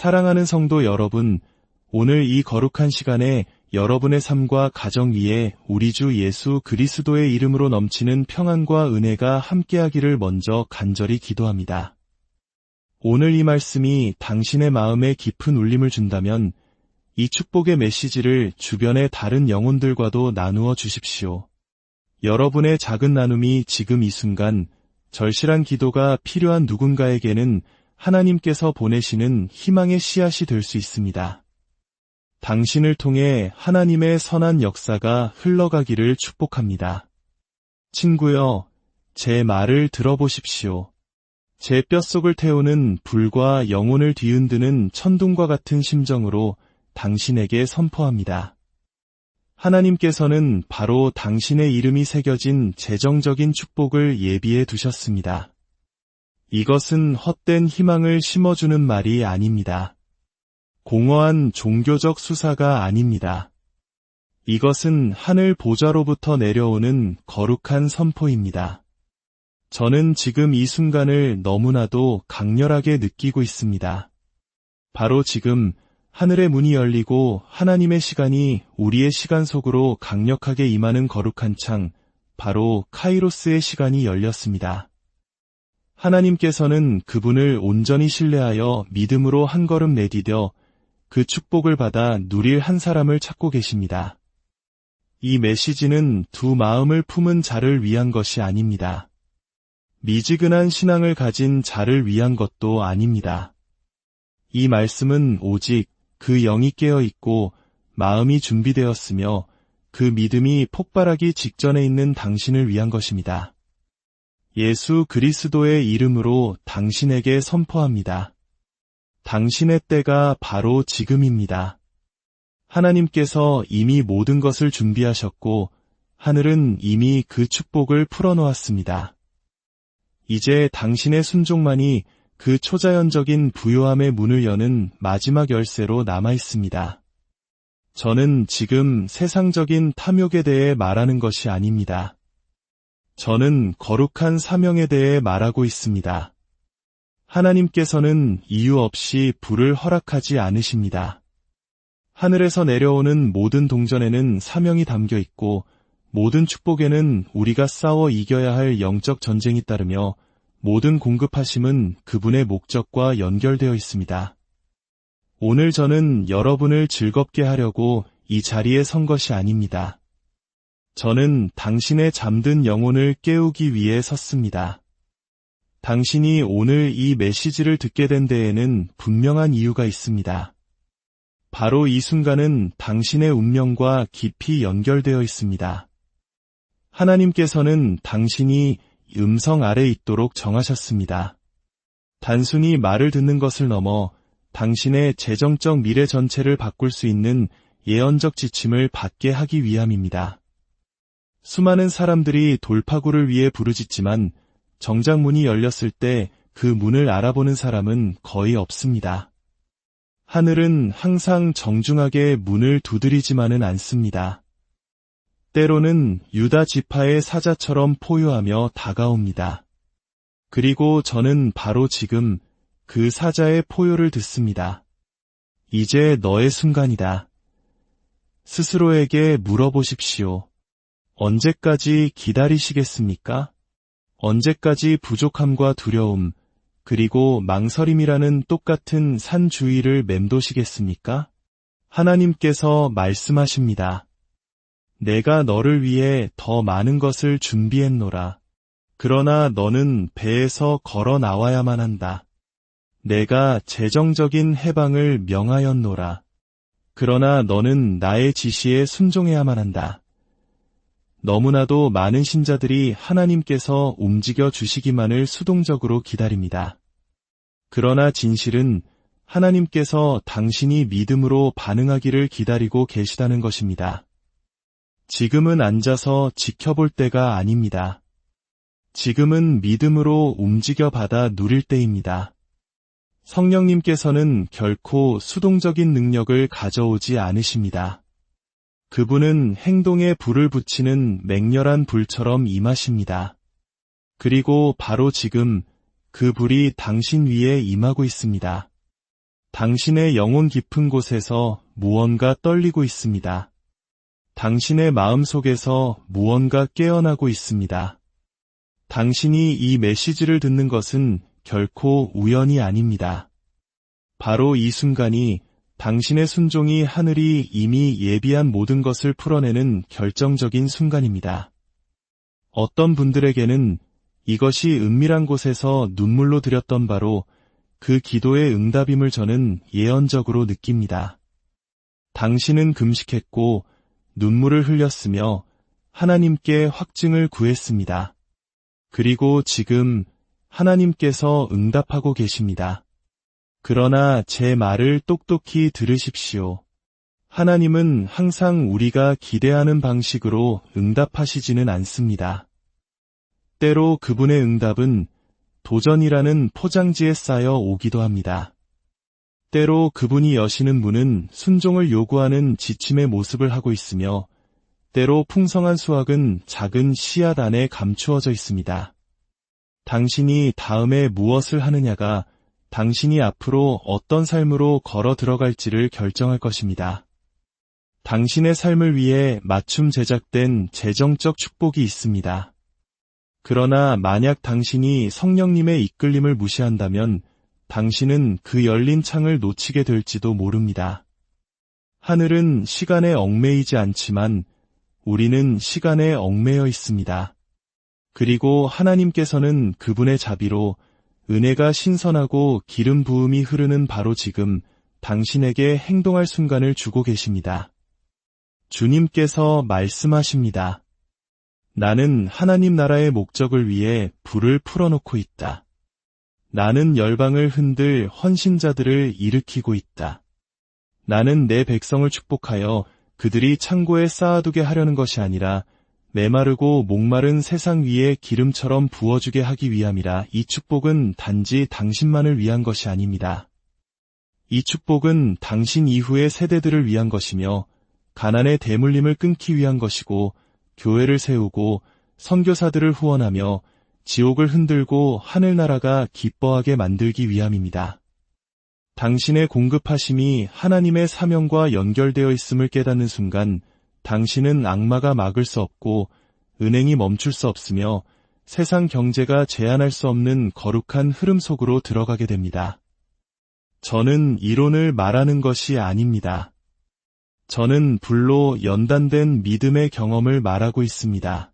사랑하는 성도 여러분, 오늘 이 거룩한 시간에 여러분의 삶과 가정 위에 우리 주 예수 그리스도의 이름으로 넘치는 평안과 은혜가 함께하기를 먼저 간절히 기도합니다. 오늘 이 말씀이 당신의 마음에 깊은 울림을 준다면 이 축복의 메시지를 주변의 다른 영혼들과도 나누어 주십시오. 여러분의 작은 나눔이 지금 이 순간 절실한 기도가 필요한 누군가에게는 하나님께서 보내시는 희망의 씨앗이 될 수 있습니다. 당신을 통해 하나님의 선한 역사가 흘러가기를 축복합니다. 친구여, 제 말을 들어보십시오. 제 뼛속을 태우는 불과 영혼을 뒤흔드는 천둥과 같은 심정으로 당신에게 선포합니다. 하나님께서는 바로 당신의 이름이 새겨진 재정적인 축복을 예비해 두셨습니다. 이것은 헛된 희망을 심어주는 말이 아닙니다. 공허한 종교적 수사가 아닙니다. 이것은 하늘 보좌로부터 내려오는 거룩한 선포입니다. 저는 지금 이 순간을 너무나도 강렬하게 느끼고 있습니다. 바로 지금 하늘의 문이 열리고 하나님의 시간이 우리의 시간 속으로 강력하게 임하는 거룩한 창, 바로 카이로스의 시간이 열렸습니다. 하나님께서는 그분을 온전히 신뢰하여 믿음으로 한 걸음 내디뎌 그 축복을 받아 누릴 한 사람을 찾고 계십니다. 이 메시지는 두 마음을 품은 자를 위한 것이 아닙니다. 미지근한 신앙을 가진 자를 위한 것도 아닙니다. 이 말씀은 오직 그 영이 깨어있고 마음이 준비되었으며 그 믿음이 폭발하기 직전에 있는 당신을 위한 것입니다. 예수 그리스도의 이름으로 당신에게 선포합니다. 당신의 때가 바로 지금입니다. 하나님께서 이미 모든 것을 준비하셨고 하늘은 이미 그 축복을 풀어놓았습니다. 이제 당신의 순종만이 그 초자연적인 부요함의 문을 여는 마지막 열쇠로 남아있습니다. 저는 지금 세상적인 탐욕에 대해 말하는 것이 아닙니다. 저는 거룩한 사명에 대해 말하고 있습니다. 하나님께서는 이유 없이 불을 허락하지 않으십니다. 하늘에서 내려오는 모든 동전에는 사명이 담겨 있고 모든 축복에는 우리가 싸워 이겨야 할 영적 전쟁이 따르며 모든 공급하심은 그분의 목적과 연결되어 있습니다. 오늘 저는 여러분을 즐겁게 하려고 이 자리에 선 것이 아닙니다. 저는 당신의 잠든 영혼을 깨우기 위해 섰습니다. 당신이 오늘 이 메시지를 듣게 된 데에는 분명한 이유가 있습니다. 바로 이 순간은 당신의 운명과 깊이 연결되어 있습니다. 하나님께서는 당신이 음성 아래 있도록 정하셨습니다. 단순히 말을 듣는 것을 넘어 당신의 재정적 미래 전체를 바꿀 수 있는 예언적 지침을 받게 하기 위함입니다. 수많은 사람들이 돌파구를 위해 부르짖지만 정작 문이 열렸을 때 그 문을 알아보는 사람은 거의 없습니다. 하늘은 항상 정중하게 문을 두드리지만은 않습니다. 때로는 유다 지파의 사자처럼 포효하며 다가옵니다. 그리고 저는 바로 지금 그 사자의 포효를 듣습니다. 이제 너의 순간이다. 스스로에게 물어보십시오. 언제까지 기다리시겠습니까? 언제까지 부족함과 두려움, 그리고 망설임이라는 똑같은 산 주위를 맴도시겠습니까? 하나님께서 말씀하십니다. 내가 너를 위해 더 많은 것을 준비했노라. 그러나 너는 배에서 걸어 나와야만 한다. 내가 재정적인 해방을 명하였노라. 그러나 너는 나의 지시에 순종해야만 한다. 너무나도 많은 신자들이 하나님께서 움직여 주시기만을 수동적으로 기다립니다. 그러나 진실은 하나님께서 당신이 믿음으로 반응하기를 기다리고 계시다는 것입니다. 지금은 앉아서 지켜볼 때가 아닙니다. 지금은 믿음으로 움직여 받아 누릴 때입니다. 성령님께서는 결코 수동적인 능력을 가져오지 않으십니다. 그분은 행동에 불을 붙이는 맹렬한 불처럼 임하십니다. 그리고 바로 지금 그 불이 당신 위에 임하고 있습니다. 당신의 영혼 깊은 곳에서 무언가 떨리고 있습니다. 당신의 마음 속에서 무언가 깨어나고 있습니다. 당신이 이 메시지를 듣는 것은 결코 우연이 아닙니다. 바로 이 순간이 당신의 순종이 하늘이 이미 예비한 모든 것을 풀어내는 결정적인 순간입니다. 어떤 분들에게는 이것이 은밀한 곳에서 눈물로 드렸던 바로 그 기도의 응답임을 저는 예언적으로 느낍니다. 당신은 금식했고 눈물을 흘렸으며 하나님께 확증을 구했습니다. 그리고 지금 하나님께서 응답하고 계십니다. 그러나 제 말을 똑똑히 들으십시오. 하나님은 항상 우리가 기대하는 방식으로 응답하시지는 않습니다. 때로 그분의 응답은 도전이라는 포장지에 쌓여 오기도 합니다. 때로 그분이 여시는 문은 순종을 요구하는 지침의 모습을 하고 있으며 때로 풍성한 수확은 작은 씨앗 안에 감추어져 있습니다. 당신이 다음에 무엇을 하느냐가 당신이 앞으로 어떤 삶으로 걸어 들어갈지를 결정할 것입니다. 당신의 삶을 위해 맞춤 제작된 재정적 축복이 있습니다. 그러나 만약 당신이 성령님의 이끌림을 무시한다면 당신은 그 열린 창을 놓치게 될지도 모릅니다. 하늘은 시간에 얽매이지 않지만 우리는 시간에 얽매여 있습니다. 그리고 하나님께서는 그분의 자비로 은혜가 신선하고 기름 부음이 흐르는 바로 지금 당신에게 행동할 순간을 주고 계십니다. 주님께서 말씀하십니다. 나는 하나님 나라의 목적을 위해 불을 풀어놓고 있다. 나는 열방을 흔들 헌신자들을 일으키고 있다. 나는 내 백성을 축복하여 그들이 창고에 쌓아두게 하려는 것이 아니라 메마르고 목마른 세상 위에 기름처럼 부어주게 하기 위함이라. 이 축복은 단지 당신만을 위한 것이 아닙니다. 이 축복은 당신 이후의 세대들을 위한 것이며 가난의 대물림을 끊기 위한 것이고 교회를 세우고 선교사들을 후원하며 지옥을 흔들고 하늘나라가 기뻐하게 만들기 위함입니다. 당신의 공급하심이 하나님의 사명과 연결되어 있음을 깨닫는 순간 당신은 악마가 막을 수 없고 은행이 멈출 수 없으며 세상 경제가 제한할 수 없는 거룩한 흐름 속으로 들어가게 됩니다. 저는 이론을 말하는 것이 아닙니다. 저는 불로 연단된 믿음의 경험을 말하고 있습니다.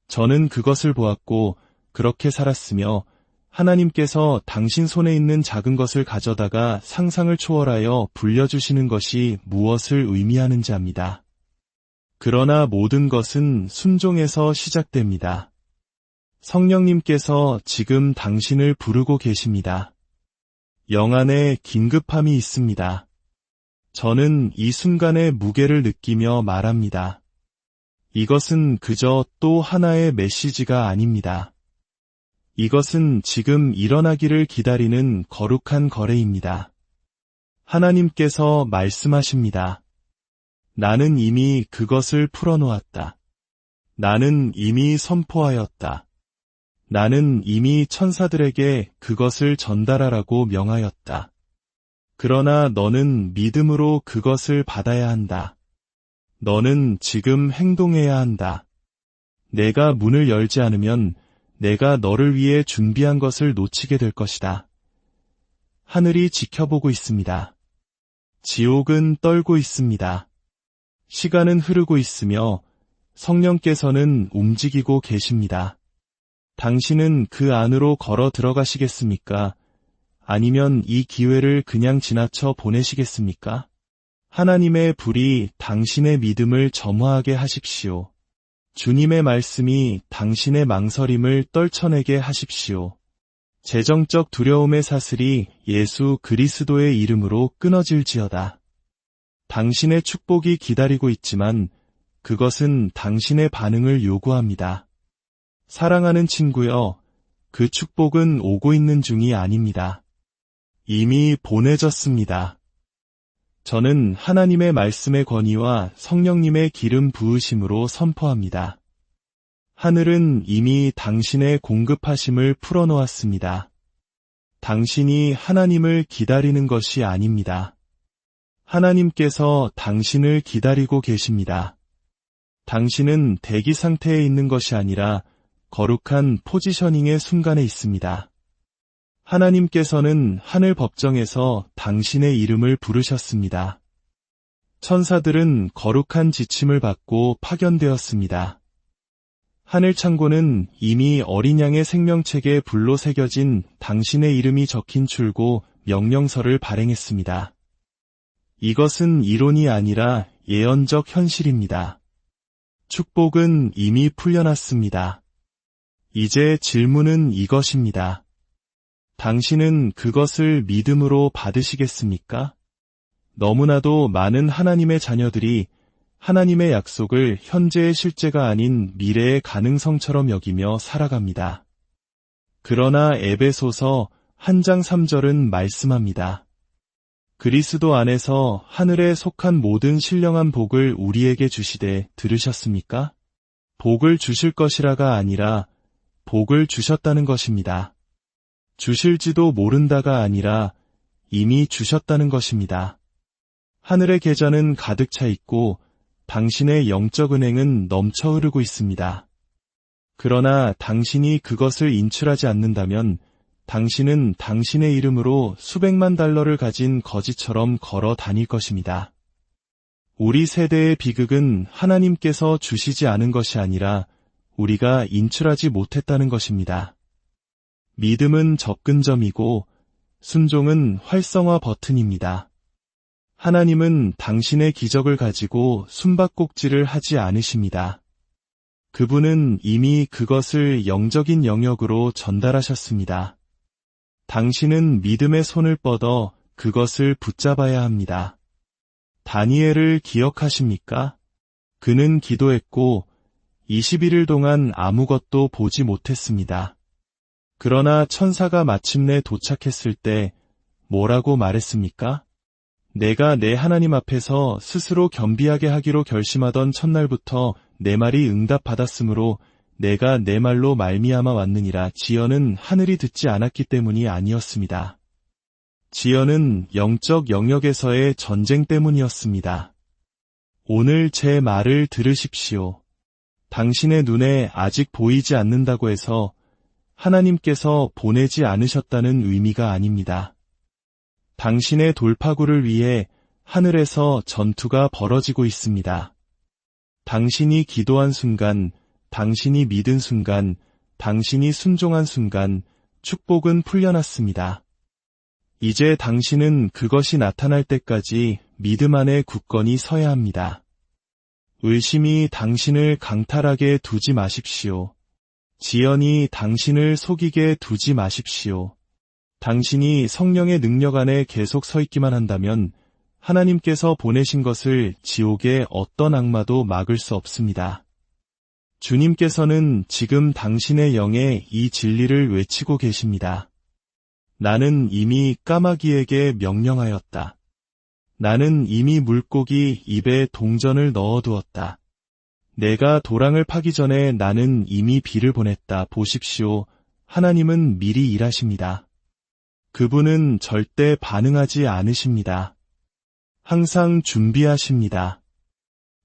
저는 그것을 보았고 그렇게 살았으며 하나님께서 당신 손에 있는 작은 것을 가져다가 상상을 초월하여 불려주시는 것이 무엇을 의미하는지 압니다. 그러나 모든 것은 순종에서 시작됩니다. 성령님께서 지금 당신을 부르고 계십니다. 영안에 긴급함이 있습니다. 저는 이 순간의 무게를 느끼며 말합니다. 이것은 그저 또 하나의 메시지가 아닙니다. 이것은 지금 일어나기를 기다리는 거룩한 거래입니다. 하나님께서 말씀하십니다. 나는 이미 그것을 풀어놓았다. 나는 이미 선포하였다. 나는 이미 천사들에게 그것을 전달하라고 명하였다. 그러나 너는 믿음으로 그것을 받아야 한다. 너는 지금 행동해야 한다. 내가 문을 열지 않으면 내가 너를 위해 준비한 것을 놓치게 될 것이다. 하늘이 지켜보고 있습니다. 지옥은 떨고 있습니다. 시간은 흐르고 있으며 성령께서는 움직이고 계십니다. 당신은 그 안으로 걸어 들어가시겠습니까? 아니면 이 기회를 그냥 지나쳐 보내시겠습니까? 하나님의 불이 당신의 믿음을 점화하게 하십시오. 주님의 말씀이 당신의 망설임을 떨쳐내게 하십시오. 재정적 두려움의 사슬이 예수 그리스도의 이름으로 끊어질지어다. 당신의 축복이 기다리고 있지만 그것은 당신의 반응을 요구합니다. 사랑하는 친구여, 그 축복은 오고 있는 중이 아닙니다. 이미 보내졌습니다. 저는 하나님의 말씀의 권위와 성령님의 기름 부으심으로 선포합니다. 하늘은 이미 당신의 공급하심을 풀어놓았습니다. 당신이 하나님을 기다리는 것이 아닙니다. 하나님께서 당신을 기다리고 계십니다. 당신은 대기 상태에 있는 것이 아니라 거룩한 포지셔닝의 순간에 있습니다. 하나님께서는 하늘 법정에서 당신의 이름을 부르셨습니다. 천사들은 거룩한 지침을 받고 파견되었습니다. 하늘 창고는 이미 어린 양의 생명책에 불로 새겨진 당신의 이름이 적힌 출고 명령서를 발행했습니다. 이것은 이론이 아니라 예언적 현실입니다. 축복은 이미 풀려났습니다. 이제 질문은 이것입니다. 당신은 그것을 믿음으로 받으시겠습니까? 너무나도 많은 하나님의 자녀들이 하나님의 약속을 현재의 실제가 아닌 미래의 가능성처럼 여기며 살아갑니다. 그러나 에베소서 1장 3절은 말씀합니다. 그리스도 안에서 하늘에 속한 모든 신령한 복을 우리에게 주시되 들으셨습니까? 복을 주실 것이라가 아니라 복을 주셨다는 것입니다. 주실지도 모른다가 아니라 이미 주셨다는 것입니다. 하늘의 계좌는 가득 차 있고 당신의 영적 은행은 넘쳐 흐르고 있습니다. 그러나 당신이 그것을 인출하지 않는다면 당신은 당신의 이름으로 수백만 달러를 가진 거지처럼 걸어 다닐 것입니다. 우리 세대의 비극은 하나님께서 주시지 않은 것이 아니라 우리가 인출하지 못했다는 것입니다. 믿음은 접근점이고 순종은 활성화 버튼입니다. 하나님은 당신의 기적을 가지고 숨바꼭질을 하지 않으십니다. 그분은 이미 그것을 영적인 영역으로 전달하셨습니다. 당신은 믿음의 손을 뻗어 그것을 붙잡아야 합니다. 다니엘을 기억하십니까? 그는 기도했고 21일 동안 아무것도 보지 못했습니다. 그러나 천사가 마침내 도착했을 때 뭐라고 말했습니까? 내가 내 하나님 앞에서 스스로 겸비하게 하기로 결심하던 첫날부터 내 말이 응답받았으므로 내가 내 말로 말미암아 왔느니라. 지연은 하늘이 듣지 않았기 때문이 아니었습니다. 지연은 영적 영역에서의 전쟁 때문이었습니다. 오늘 제 말을 들으십시오. 당신의 눈에 아직 보이지 않는다고 해서 하나님께서 보내지 않으셨다는 의미가 아닙니다. 당신의 돌파구를 위해 하늘에서 전투가 벌어지고 있습니다. 당신이 기도한 순간, 당신이 믿은 순간, 당신이 순종한 순간, 축복은 풀려났습니다. 이제 당신은 그것이 나타날 때까지 믿음 안에 굳건히 서야 합니다. 의심이 당신을 강탈하게 두지 마십시오. 지연이 당신을 속이게 두지 마십시오. 당신이 성령의 능력 안에 계속 서 있기만 한다면 하나님께서 보내신 것을 지옥의 어떤 악마도 막을 수 없습니다. 주님께서는 지금 당신의 영에 이 진리를 외치고 계십니다. 나는 이미 까마귀에게 명령하였다. 나는 이미 물고기 입에 동전을 넣어두었다. 내가 도랑을 파기 전에 나는 이미 비를 보냈다. 보십시오. 하나님은 미리 일하십니다. 그분은 절대 반응하지 않으십니다. 항상 준비하십니다.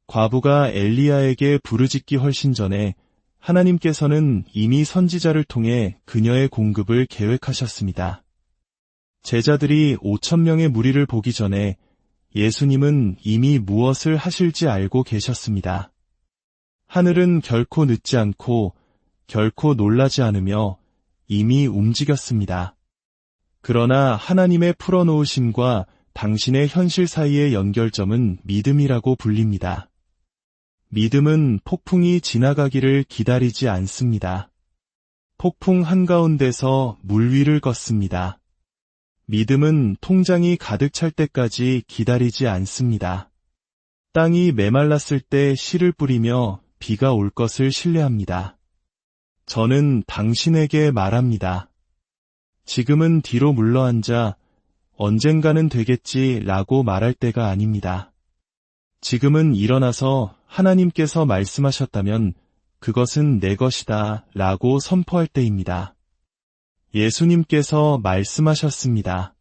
과부가 엘리야에게 부르짖기 훨씬 전에 하나님께서는 이미 선지자를 통해 그녀의 공급을 계획하셨습니다. 제자들이 5,000명의 무리를 보기 전에 예수님은 이미 무엇을 하실지 알고 계셨습니다. 하늘은 결코 늦지 않고 결코 놀라지 않으며 이미 움직였습니다. 그러나 하나님의 풀어놓으심과 당신의 현실 사이의 연결점은 믿음이라고 불립니다. 믿음은 폭풍이 지나가기를 기다리지 않습니다. 폭풍 한가운데서 물 위를 걷습니다. 믿음은 통장이 가득 찰 때까지 기다리지 않습니다. 땅이 메말랐을 때 씨를 뿌리며 비가 올 것을 신뢰합니다. 저는 당신에게 말합니다. 지금은 뒤로 물러앉아 언젠가는 되겠지 라고 말할 때가 아닙니다. 지금은 일어나서 하나님께서 말씀하셨다면 그것은 내 것이다 라고 선포할 때입니다. 예수님께서 말씀하셨습니다.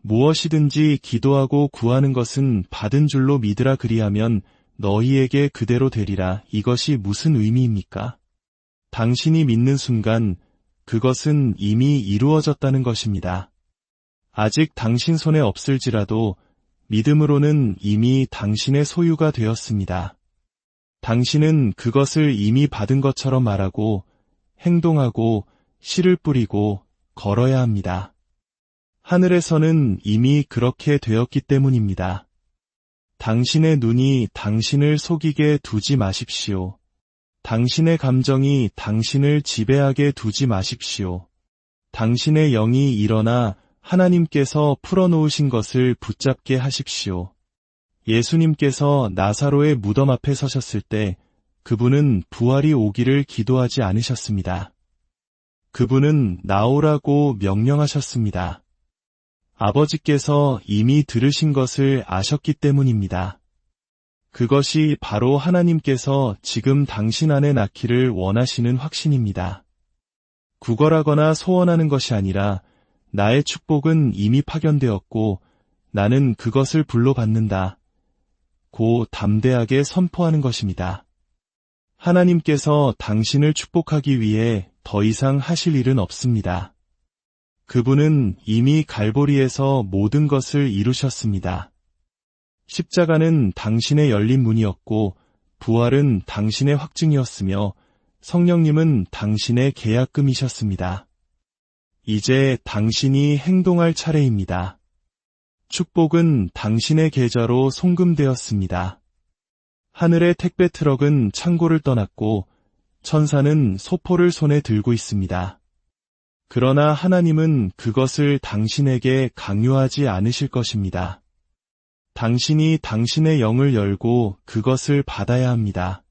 무엇이든지 기도하고 구하는 것은 받은 줄로 믿으라 그리하면 너희에게 그대로 되리라. 이것이 무슨 의미입니까? 당신이 믿는 순간 그것은 이미 이루어졌다는 것입니다. 아직 당신 손에 없을지라도 믿음으로는 이미 당신의 소유가 되었습니다. 당신은 그것을 이미 받은 것처럼 말하고 행동하고 씨를 뿌리고 걸어야 합니다. 하늘에서는 이미 그렇게 되었기 때문입니다. 당신의 눈이 당신을 속이게 두지 마십시오. 당신의 감정이 당신을 지배하게 두지 마십시오. 당신의 영이 일어나 하나님께서 풀어놓으신 것을 붙잡게 하십시오. 예수님께서 나사로의 무덤 앞에 서셨을 때 그분은 부활이 오기를 기도하지 않으셨습니다. 그분은 나오라고 명령하셨습니다. 아버지께서 이미 들으신 것을 아셨기 때문입니다. 그것이 바로 하나님께서 지금 당신 안에 낳기를 원하시는 확신입니다. 구걸하거나 소원하는 것이 아니라 나의 축복은 이미 파견되었고 나는 그것을 불로 받는다. 고 담대하게 선포하는 것입니다. 하나님께서 당신을 축복하기 위해 더 이상 하실 일은 없습니다. 그분은 이미 갈보리에서 모든 것을 이루셨습니다. 십자가는 당신의 열린 문이었고 부활은 당신의 확증이었으며 성령님은 당신의 계약금이셨습니다. 이제 당신이 행동할 차례입니다. 축복은 당신의 계좌로 송금되었습니다. 하늘의 택배 트럭은 창고를 떠났고 천사는 소포를 손에 들고 있습니다. 그러나 하나님은 그것을 당신에게 강요하지 않으실 것입니다. 당신이 당신의 영을 열고 그것을 받아야 합니다.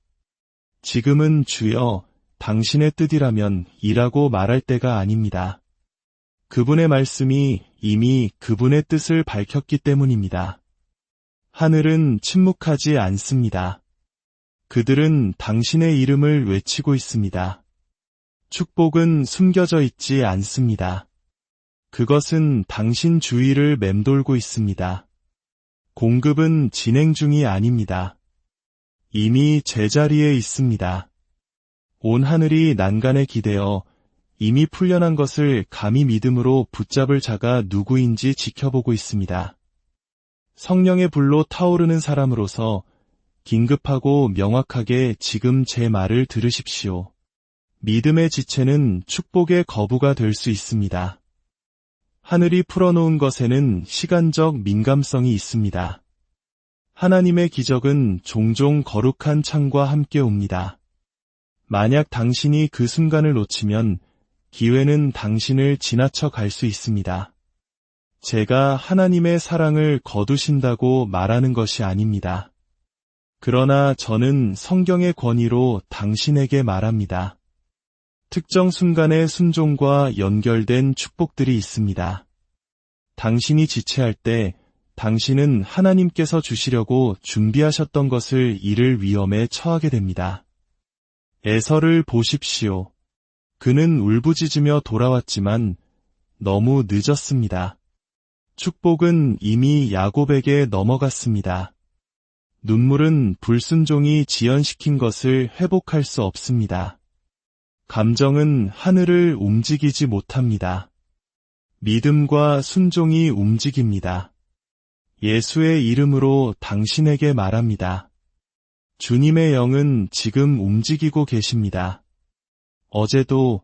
지금은 주여, 당신의 뜻이라면 이라고 말할 때가 아닙니다. 그분의 말씀이 이미 그분의 뜻을 밝혔기 때문입니다. 하늘은 침묵하지 않습니다. 그들은 당신의 이름을 외치고 있습니다. 축복은 숨겨져 있지 않습니다. 그것은 당신 주위를 맴돌고 있습니다. 공급은 진행 중이 아닙니다. 이미 제자리에 있습니다. 온 하늘이 난간에 기대어 이미 풀려난 것을 감히 믿음으로 붙잡을 자가 누구인지 지켜보고 있습니다. 성령의 불로 타오르는 사람으로서 긴급하고 명확하게 지금 제 말을 들으십시오. 믿음의 지체는 축복의 거부가 될 수 있습니다. 하늘이 풀어놓은 것에는 시간적 민감성이 있습니다. 하나님의 기적은 종종 거룩한 창과 함께 옵니다. 만약 당신이 그 순간을 놓치면 기회는 당신을 지나쳐 갈 수 있습니다. 제가 하나님의 사랑을 거두신다고 말하는 것이 아닙니다. 그러나 저는 성경의 권위로 당신에게 말합니다. 특정 순간의 순종과 연결된 축복들이 있습니다. 당신이 지체할 때 당신은 하나님께서 주시려고 준비하셨던 것을 잃을 위험에 처하게 됩니다. 에서를 보십시오. 그는 울부짖으며 돌아왔지만 너무 늦었습니다. 축복은 이미 야곱에게 넘어갔습니다. 눈물은 불순종이 지연시킨 것을 회복할 수 없습니다. 감정은 하늘을 움직이지 못합니다. 믿음과 순종이 움직입니다. 예수의 이름으로 당신에게 말합니다. 주님의 영은 지금 움직이고 계십니다. 어제도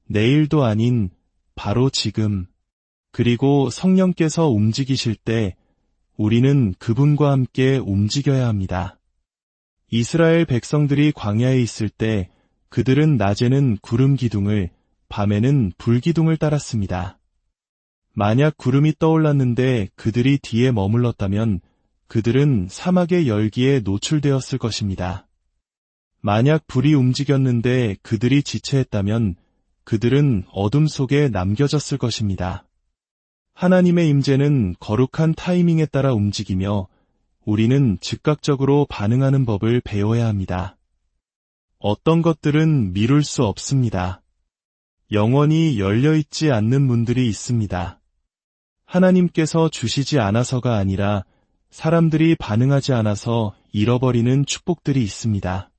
내일도 아닌 바로 지금, 그리고 성령께서 움직이실 때 우리는 그분과 함께 움직여야 합니다. 이스라엘 백성들이 광야에 있을 때 그들은 낮에는 구름 기둥을, 밤에는 불 기둥을 따랐습니다. 만약 구름이 떠올랐는데 그들이 뒤에 머물렀다면 그들은 사막의 열기에 노출되었을 것입니다. 만약 불이 움직였는데 그들이 지체했다면 그들은 어둠 속에 남겨졌을 것입니다. 하나님의 임재는 거룩한 타이밍에 따라 움직이며 우리는 즉각적으로 반응하는 법을 배워야 합니다. 어떤 것들은 미룰 수 없습니다. 영원히 열려있지 않는 문들이 있습니다. 하나님께서 주시지 않아서가 아니라 사람들이 반응하지 않아서 잃어버리는 축복들이 있습니다.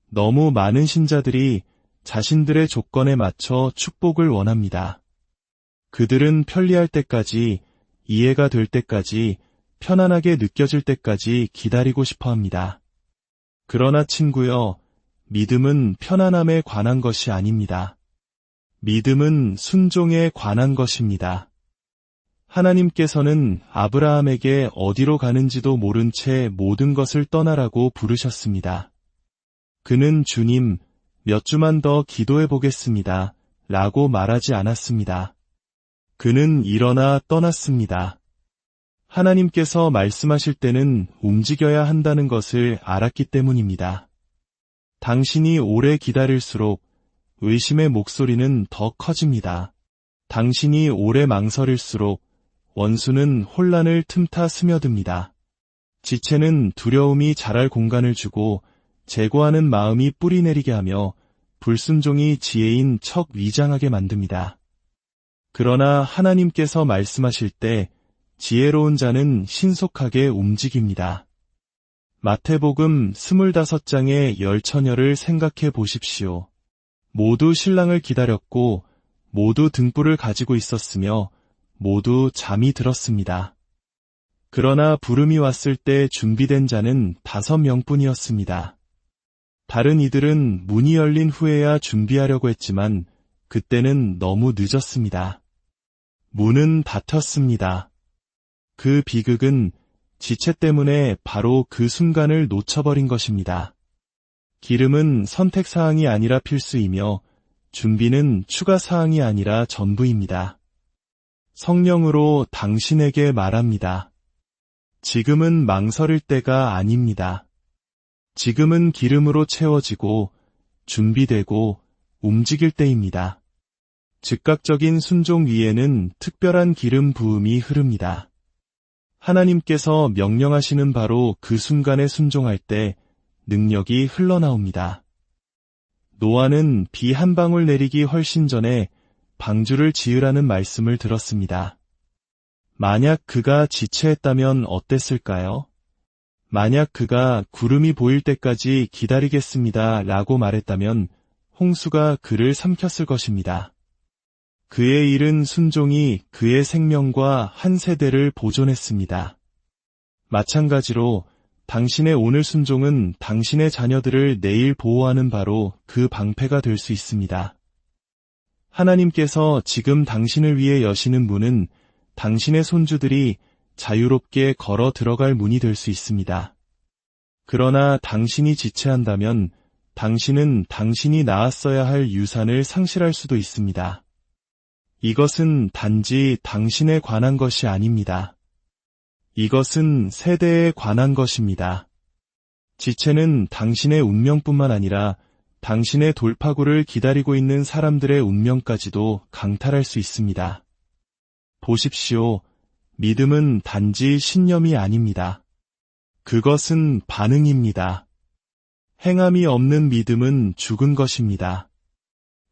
너무 많은 신자들이 자신들의 조건에 맞춰 축복을 원합니다. 그들은 편리할 때까지, 이해가 될 때까지, 편안하게 느껴질 때까지 기다리고 싶어 합니다. 그러나 친구여, 믿음은 편안함에 관한 것이 아닙니다. 믿음은 순종에 관한 것입니다. 하나님께서는 아브라함에게 어디로 가는지도 모른 채 모든 것을 떠나라고 부르셨습니다. 그는 주님, 몇 주만 더 기도해 보겠습니다. 라고 말하지 않았습니다. 그는 일어나 떠났습니다. 하나님께서 말씀하실 때는 움직여야 한다는 것을 알았기 때문입니다. 당신이 오래 기다릴수록 의심의 목소리는 더 커집니다. 당신이 오래 망설일수록 원수는 혼란을 틈타 스며듭니다. 지체는 두려움이 자랄 공간을 주고 제거하는 마음이 뿌리내리게 하며 불순종이 지혜인 척 위장하게 만듭니다. 그러나 하나님께서 말씀하실 때 지혜로운 자는 신속하게 움직입니다. 마태복음 25장의 10처녀를 생각해 보십시오. 모두 신랑을 기다렸고 모두 등불을 가지고 있었으며 모두 잠이 들었습니다. 그러나 부름이 왔을 때 준비된 자는 5명뿐이었습니다. 다른 이들은 문이 열린 후에야 준비하려고 했지만 그때는 너무 늦었습니다. 문은 닫혔습니다. 그 비극은 지체 때문에 바로 그 순간을 놓쳐버린 것입니다. 기름은 선택사항이 아니라 필수이며 준비는 추가사항이 아니라 전부입니다. 성령으로 당신에게 말합니다. 지금은 망설일 때가 아닙니다. 지금은 기름으로 채워지고 준비되고 움직일 때입니다. 즉각적인 순종 위에는 특별한 기름 부음이 흐릅니다. 하나님께서 명령하시는 바로 그 순간에 순종할 때 능력이 흘러나옵니다. 노아는 비 한 방울 내리기 훨씬 전에 방주를 지으라는 말씀을 들었습니다. 만약 그가 지체했다면 어땠을까요? 만약 그가 구름이 보일 때까지 기다리겠습니다 라고 말했다면 홍수가 그를 삼켰을 것입니다. 그의 이른 순종이 그의 생명과 한 세대를 보존했습니다. 마찬가지로 당신의 오늘 순종은 당신의 자녀들을 내일 보호하는 바로 그 방패가 될 수 있습니다. 하나님께서 지금 당신을 위해 여시는 문은 당신의 손주들이 자유롭게 걸어 들어갈 문이 될 수 있습니다. 그러나 당신이 지체한다면 당신은 당신이 낳았어야 할 유산을 상실할 수도 있습니다. 이것은 단지 당신에 관한 것이 아닙니다. 이것은 세대에 관한 것입니다. 지체는 당신의 운명뿐만 아니라 당신의 돌파구를 기다리고 있는 사람들의 운명까지도 강탈할 수 있습니다. 보십시오. 믿음은 단지 신념이 아닙니다. 그것은 반응입니다. 행함이 없는 믿음은 죽은 것입니다.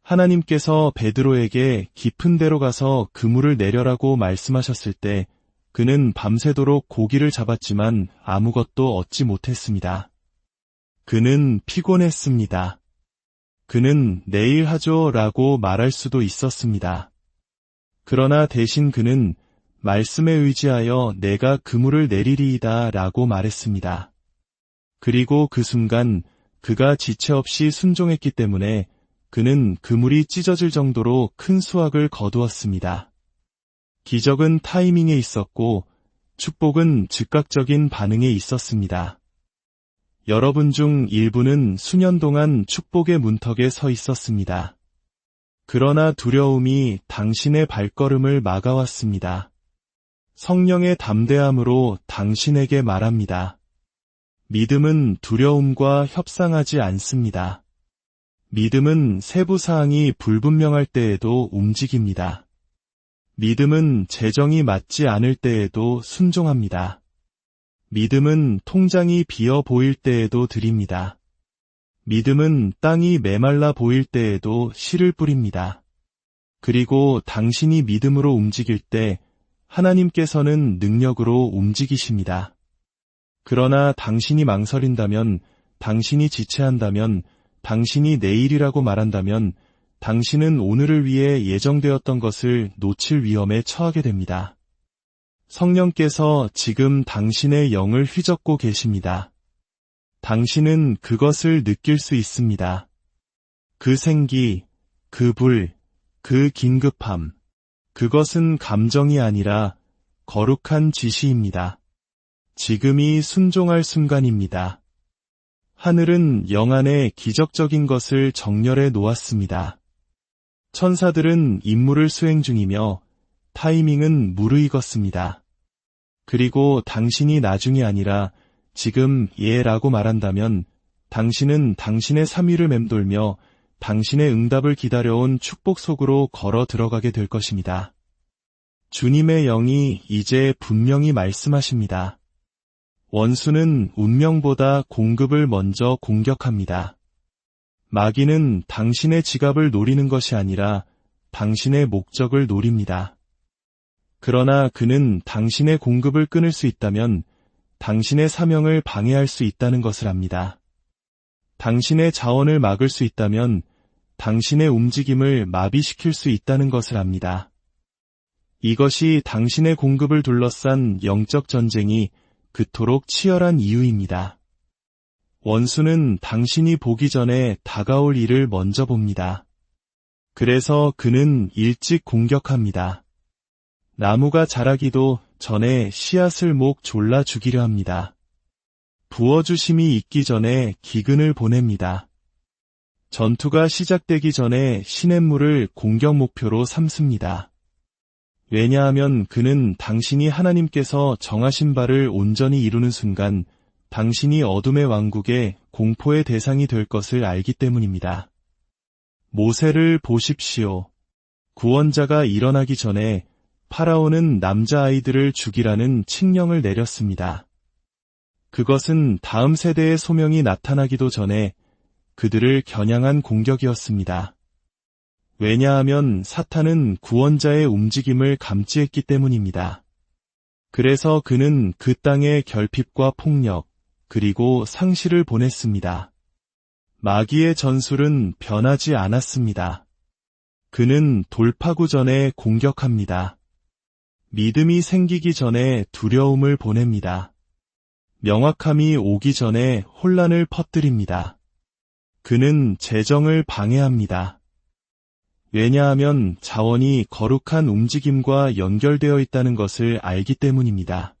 하나님께서 베드로에게 깊은 데로 가서 그물을 내려라고 말씀하셨을 때 그는 밤새도록 고기를 잡았지만 아무것도 얻지 못했습니다. 그는 피곤했습니다. 그는 내일 하죠 라고 말할 수도 있었습니다. 그러나 대신 그는 말씀에 의지하여 내가 그물을 내리리이다 라고 말했습니다. 그리고 그 순간 그가 지체 없이 순종했기 때문에 그는 그물이 찢어질 정도로 큰 수확을 거두었습니다. 기적은 타이밍에 있었고 축복은 즉각적인 반응에 있었습니다. 여러분 중 일부는 수년 동안 축복의 문턱에 서 있었습니다. 그러나 두려움이 당신의 발걸음을 막아왔습니다. 성령의 담대함으로 당신에게 말합니다. 믿음은 두려움과 협상하지 않습니다. 믿음은 세부사항이 불분명할 때에도 움직입니다. 믿음은 재정이 맞지 않을 때에도 순종합니다. 믿음은 통장이 비어 보일 때에도 드립니다. 믿음은 땅이 메말라 보일 때에도 씨를 뿌립니다. 그리고 당신이 믿음으로 움직일 때 하나님께서는 능력으로 움직이십니다. 그러나 당신이 망설인다면, 당신이 지체한다면, 당신이 내일이라고 말한다면 당신은 오늘을 위해 예정되었던 것을 놓칠 위험에 처하게 됩니다. 성령께서 지금 당신의 영을 휘젓고 계십니다. 당신은 그것을 느낄 수 있습니다. 그 생기, 그 불, 그 긴급함, 그것은 감정이 아니라 거룩한 지시입니다. 지금이 순종할 순간입니다. 하늘은 영 안에 기적적인 것을 정렬해 놓았습니다. 천사들은 임무를 수행 중이며 타이밍은 무르익었습니다. 그리고 당신이 나중이 아니라 지금 예라고 말한다면 당신은 당신의 3위를 맴돌며 당신의 응답을 기다려온 축복 속으로 걸어 들어가게 될 것입니다. 주님의 영이 이제 분명히 말씀하십니다. 원수는 운명보다 공급을 먼저 공격합니다. 마귀는 당신의 지갑을 노리는 것이 아니라 당신의 목적을 노립니다. 그러나 그는 당신의 공급을 끊을 수 있다면 당신의 사명을 방해할 수 있다는 것을 압니다. 당신의 자원을 막을 수 있다면 당신의 움직임을 마비시킬 수 있다는 것을 압니다. 이것이 당신의 공급을 둘러싼 영적 전쟁이 그토록 치열한 이유입니다. 원수는 당신이 보기 전에 다가올 일을 먼저 봅니다. 그래서 그는 일찍 공격합니다. 나무가 자라기도 전에 씨앗을 목 졸라 죽이려 합니다. 부어주심이 있기 전에 기근을 보냅니다. 전투가 시작되기 전에 시냇물을 공격 목표로 삼습니다. 왜냐하면 그는 당신이 하나님께서 정하신 바를 온전히 이루는 순간 당신이 어둠의 왕국의 공포의 대상이 될 것을 알기 때문입니다. 모세를 보십시오. 구원자가 일어나기 전에 파라오는 남자아이들을 죽이라는 칙령을 내렸습니다. 그것은 다음 세대의 소명이 나타나기도 전에 그들을 겨냥한 공격이었습니다. 왜냐하면 사탄은 구원자의 움직임을 감지했기 때문입니다. 그래서 그는 그 땅에 결핍과 폭력, 그리고 상실을 보냈습니다. 마귀의 전술은 변하지 않았습니다. 그는 돌파구 전에 공격합니다. 믿음이 생기기 전에 두려움을 보냅니다. 명확함이 오기 전에 혼란을 퍼뜨립니다. 그는 재정을 방해합니다. 왜냐하면 자원이 거룩한 움직임과 연결되어 있다는 것을 알기 때문입니다.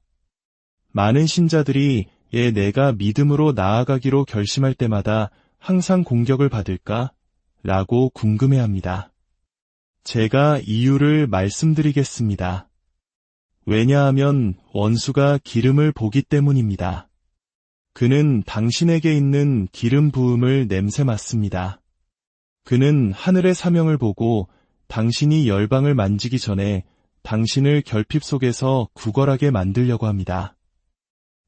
많은 신자들이 내가 믿음으로 나아가기로 결심할 때마다 항상 공격을 받을까? 라고 궁금해합니다. 제가 이유를 말씀드리겠습니다. 왜냐하면 원수가 기름을 보기 때문입니다. 그는 당신에게 있는 기름 부음을 냄새 맡습니다. 그는 하늘의 사명을 보고 당신이 열방을 만지기 전에 당신을 결핍 속에서 구걸하게 만들려고 합니다.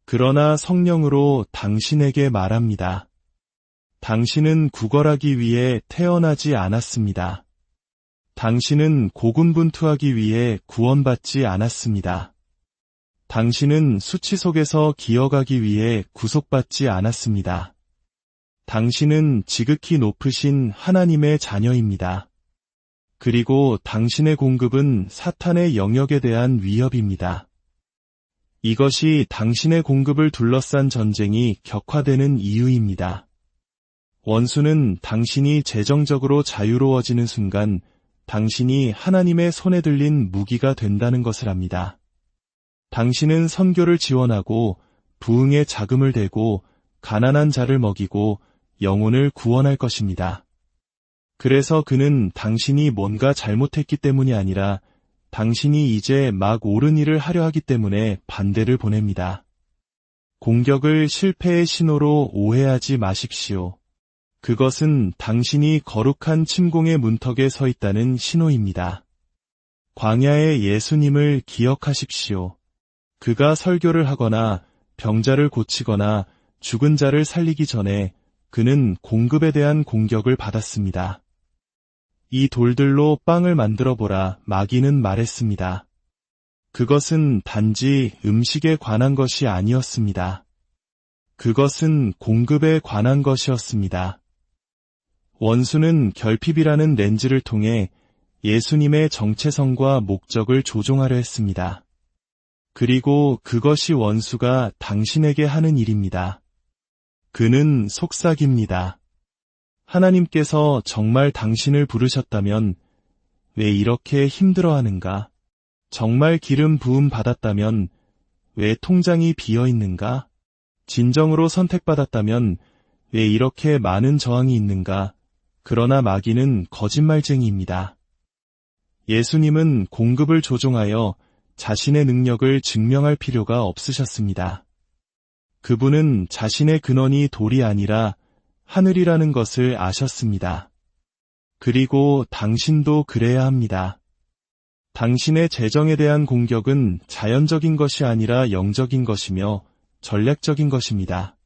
그러나 성령으로 당신에게 말합니다. 당신은 구걸하기 위해 태어나지 않았습니다. 당신은 고군분투하기 위해 구원받지 않았습니다. 당신은 수치 속에서 기어가기 위해 구속받지 않았습니다. 당신은 지극히 높으신 하나님의 자녀입니다. 그리고 당신의 공급은 사탄의 영역에 대한 위협입니다. 이것이 당신의 공급을 둘러싼 전쟁이 격화되는 이유입니다. 원수는 당신이 재정적으로 자유로워지는 순간 당신이 하나님의 손에 들린 무기가 된다는 것을 압니다. 당신은 선교를 지원하고 부흥에 자금을 대고 가난한 자를 먹이고 영혼을 구원할 것입니다. 그래서 그는 당신이 뭔가 잘못했기 때문이 아니라 당신이 이제 막 옳은 일을 하려 하기 때문에 반대를 보냅니다. 공격을 실패의 신호로 오해하지 마십시오. 그것은 당신이 거룩한 침공의 문턱에 서 있다는 신호입니다. 광야의 예수님을 기억하십시오. 그가 설교를 하거나 병자를 고치거나 죽은 자를 살리기 전에 그는 공급에 대한 공격을 받았습니다. 이 돌들로 빵을 만들어 보라. 마귀는 말했습니다. 그것은 단지 음식에 관한 것이 아니었습니다. 그것은 공급에 관한 것이었습니다. 원수는 결핍이라는 렌즈를 통해 예수님의 정체성과 목적을 조종하려 했습니다. 그리고 그것이 원수가 당신에게 하는 일입니다. 그는 속삭입니다. 하나님께서 정말 당신을 부르셨다면 왜 이렇게 힘들어하는가? 정말 기름 부음 받았다면 왜 통장이 비어 있는가? 진정으로 선택받았다면 왜 이렇게 많은 저항이 있는가? 그러나 마귀는 거짓말쟁이입니다. 예수님은 공급을 조종하여 자신의 능력을 증명할 필요가 없으셨습니다. 그분은 자신의 근원이 돌이 아니라 하늘이라는 것을 아셨습니다. 그리고 당신도 그래야 합니다. 당신의 재정에 대한 공격은 자연적인 것이 아니라 영적인 것이며 전략적인 것입니다.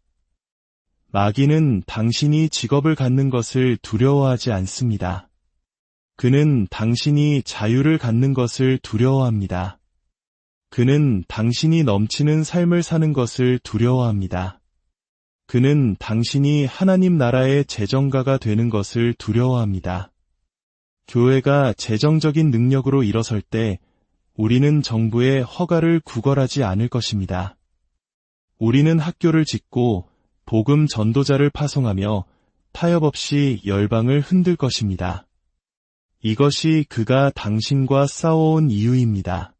마귀는 당신이 직업을 갖는 것을 두려워하지 않습니다. 그는 당신이 자유를 갖는 것을 두려워합니다. 그는 당신이 넘치는 삶을 사는 것을 두려워합니다. 그는 당신이 하나님 나라의 재정가가 되는 것을 두려워합니다. 교회가 재정적인 능력으로 일어설 때 우리는 정부의 허가를 구걸하지 않을 것입니다. 우리는 학교를 짓고 복음 전도자를 파송하며 타협 없이 열방을 흔들 것입니다. 이것이 그가 당신과 싸워온 이유입니다.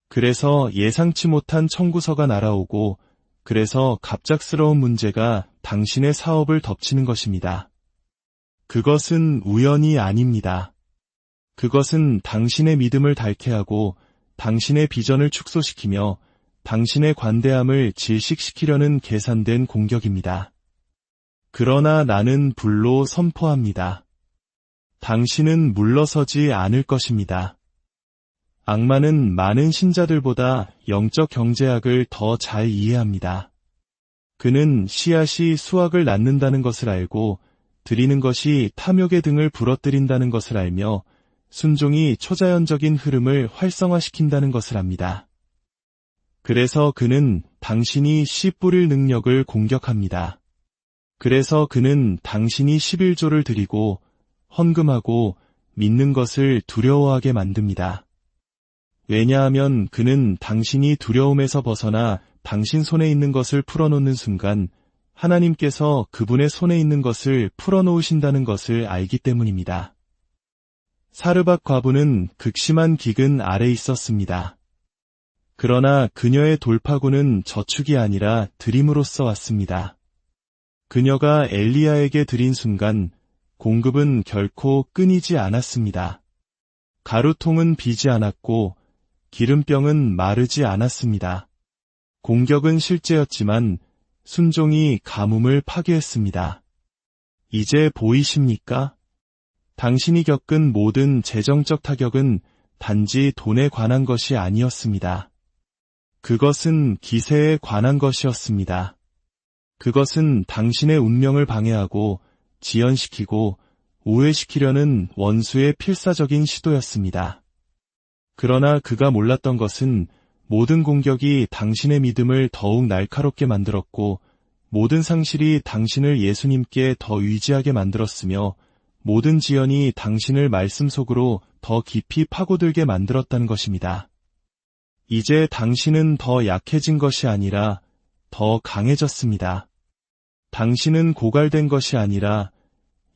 그래서 예상치 못한 청구서가 날아오고 그래서 갑작스러운 문제가 당신의 사업을 덮치는 것입니다. 그것은 우연이 아닙니다. 그것은 당신의 믿음을 닳게 당신의 비전을 축소시키며 당신의 관대함을 질식시키려는 계산된 공격입니다. 그러나 나는 불로 선포합니다. 당신은 물러서지 않을 것입니다. 악마는 많은 신자들보다 영적 경제학을 더 잘 이해합니다. 그는 씨앗이 수확을 낳는다는 것을 알고 드리는 것이 탐욕의 등을 부러뜨린다는 것을 알며 순종이 초자연적인 흐름을 활성화시킨다는 것을 압니다. 그래서 그는 당신이 씨 뿌릴 능력을 공격합니다. 그래서 그는 당신이 11조를 드리고 헌금하고 믿는 것을 두려워하게 만듭니다. 왜냐하면 그는 당신이 두려움에서 벗어나 당신 손에 있는 것을 풀어놓는 순간 하나님께서 그분의 손에 있는 것을 풀어놓으신다는 것을 알기 때문입니다. 사르밧 과부는 극심한 기근 아래 있었습니다. 그러나 그녀의 돌파구는 저축이 아니라 드림으로써 왔습니다. 그녀가 엘리야에게 드린 순간 공급은 결코 끊이지 않았습니다. 가루통은 비지 않았고 기름병은 마르지 않았습니다. 공격은 실제였지만 순종이 가뭄을 파괴했습니다. 이제 보이십니까? 당신이 겪은 모든 재정적 타격은 단지 돈에 관한 것이 아니었습니다. 그것은 기세에 관한 것이었습니다. 그것은 당신의 운명을 방해하고 지연시키고 우회시키려는 원수의 필사적인 시도였습니다. 그러나 그가 몰랐던 것은 모든 공격이 당신의 믿음을 더욱 날카롭게 만들었고 모든 상실이 당신을 예수님께 더 의지하게 만들었으며 모든 지연이 당신을 말씀 속으로 더 깊이 파고들게 만들었다는 것입니다. 이제 당신은 더 약해진 것이 아니라 더 강해졌습니다. 당신은 고갈된 것이 아니라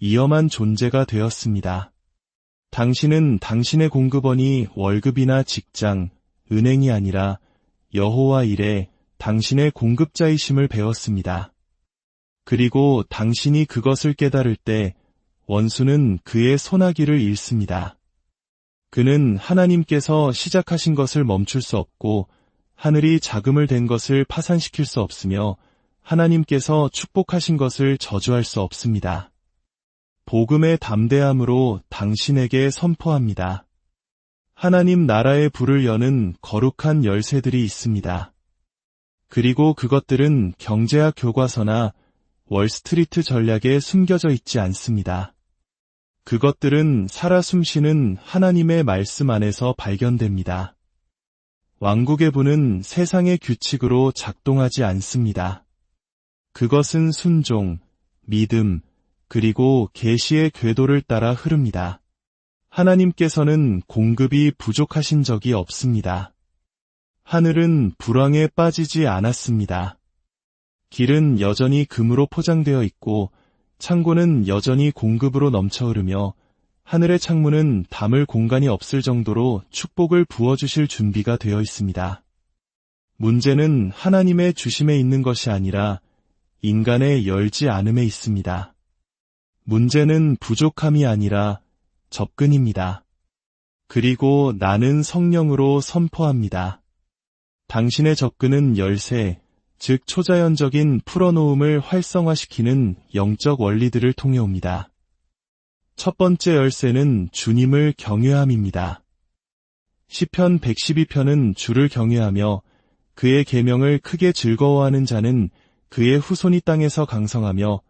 위험한 존재가 되었습니다. 당신은 당신의 공급원이 월급이나 직장, 은행이 아니라 여호와 이레 당신의 공급자이심을 배웠습니다. 그리고 당신이 그것을 깨달을 때 원수는 그의 소나기를 잃습니다. 그는 하나님께서 시작하신 것을 멈출 수 없고 하늘이 자금을 댄 것을 파산시킬 수 없으며 하나님께서 축복하신 것을 저주할 수 없습니다. 복음의 담대함으로 당신에게 선포합니다. 하나님 나라의 불을 여는 거룩한 열쇠들이 있습니다. 그리고 그것들은 경제학 교과서나 월스트리트 전략에 숨겨져 있지 않습니다. 그것들은 살아 숨쉬는 하나님의 말씀 안에서 발견됩니다. 왕국의 분은 세상의 규칙으로 작동하지 않습니다. 그것은 순종, 믿음, 그리고 계시의 궤도를 따라 흐릅니다. 하나님께서는 공급이 부족하신 적이 없습니다. 하늘은 불황에 빠지지 않았습니다. 길은 여전히 금으로 포장되어 있고 창고는 여전히 공급으로 넘쳐 흐르며 하늘의 창문은 담을 공간이 없을 정도로 축복을 부어주실 준비가 되어 있습니다. 문제는 하나님의 주심에 있는 것이 아니라 인간의 열지 않음에 있습니다. 문제는 부족함이 아니라 접근입니다. 그리고 나는 성령으로 선포합니다. 당신의 접근은 열쇠, 즉 초자연적인 풀어놓음을 활성화시키는 영적 원리들을 통해 옵니다. 첫 번째 열쇠는 주님을 경외함입니다. 시편 112편은 주를 경외하며 그의 계명을 크게 즐거워하는 자는 그의 후손이 땅에서 강성하며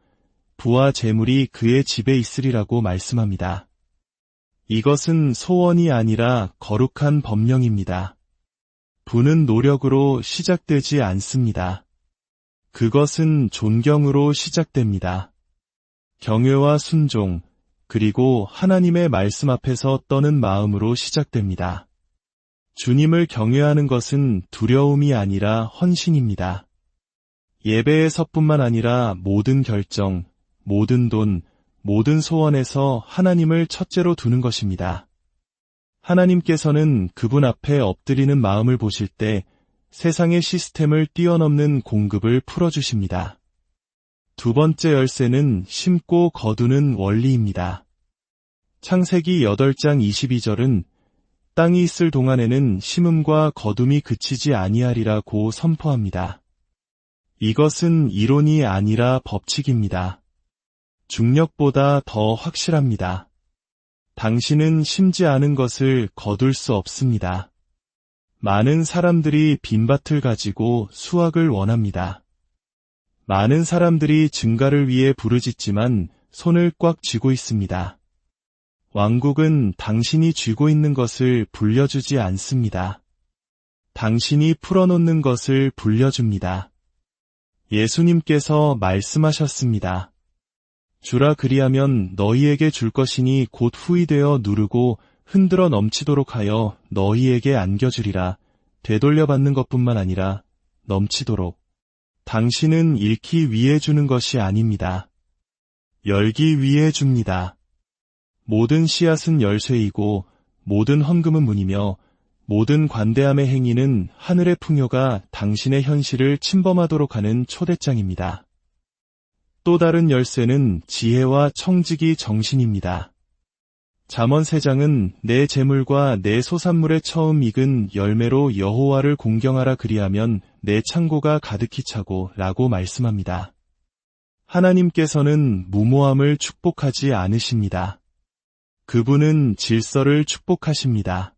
부와 재물이 그의 집에 있으리라고 말씀합니다. 이것은 소원이 아니라 거룩한 법령입니다. 부는 노력으로 시작되지 않습니다. 그것은 존경으로 시작됩니다. 경외와 순종, 그리고 하나님의 말씀 앞에서 떠는 마음으로 시작됩니다. 주님을 경외하는 것은 두려움이 아니라 헌신입니다. 예배에서뿐만 아니라 모든 결정, 모든 돈, 모든 소원에서 하나님을 첫째로 두는 것입니다. 하나님께서는 그분 앞에 엎드리는 마음을 보실 때 세상의 시스템을 뛰어넘는 공급을 풀어주십니다. 두 번째 열쇠는 심고 거두는 원리입니다. 창세기 8장 22절은 땅이 있을 동안에는 심음과 거둠이 그치지 아니하리라고 선포합니다. 이것은 이론이 아니라 법칙입니다. 중력보다 더 확실합니다. 당신은 심지 않은 것을 거둘 수 없습니다. 많은 사람들이 빈밭을 가지고 수확을 원합니다. 많은 사람들이 증가를 위해 부르짖지만 손을 꽉 쥐고 있습니다. 왕국은 당신이 쥐고 있는 것을 불려주지 않습니다. 당신이 풀어놓는 것을 불려줍니다. 예수님께서 말씀하셨습니다. 주라 그리하면 너희에게 줄 것이니 곧 후이되어 누르고 흔들어 넘치도록 하여 너희에게 안겨주리라. 되돌려 받는 것뿐만 아니라 넘치도록. 당신은 잃기 위해 주는 것이 아닙니다. 열기 위해 줍니다. 모든 씨앗은 열쇠이고 모든 헌금은 문이며 모든 관대함의 행위는 하늘의 풍요가 당신의 현실을 침범하도록 하는 초대장입니다. 또 다른 열쇠는 지혜와 청지기 정신입니다. 잠언 3장은 내 재물과 내 소산물의 처음 익은 열매로 여호와를 공경하라 그리하면 내 창고가 가득히 차고 라고 말씀합니다. 하나님께서는 무모함을 축복하지 않으십니다. 그분은 질서를 축복하십니다.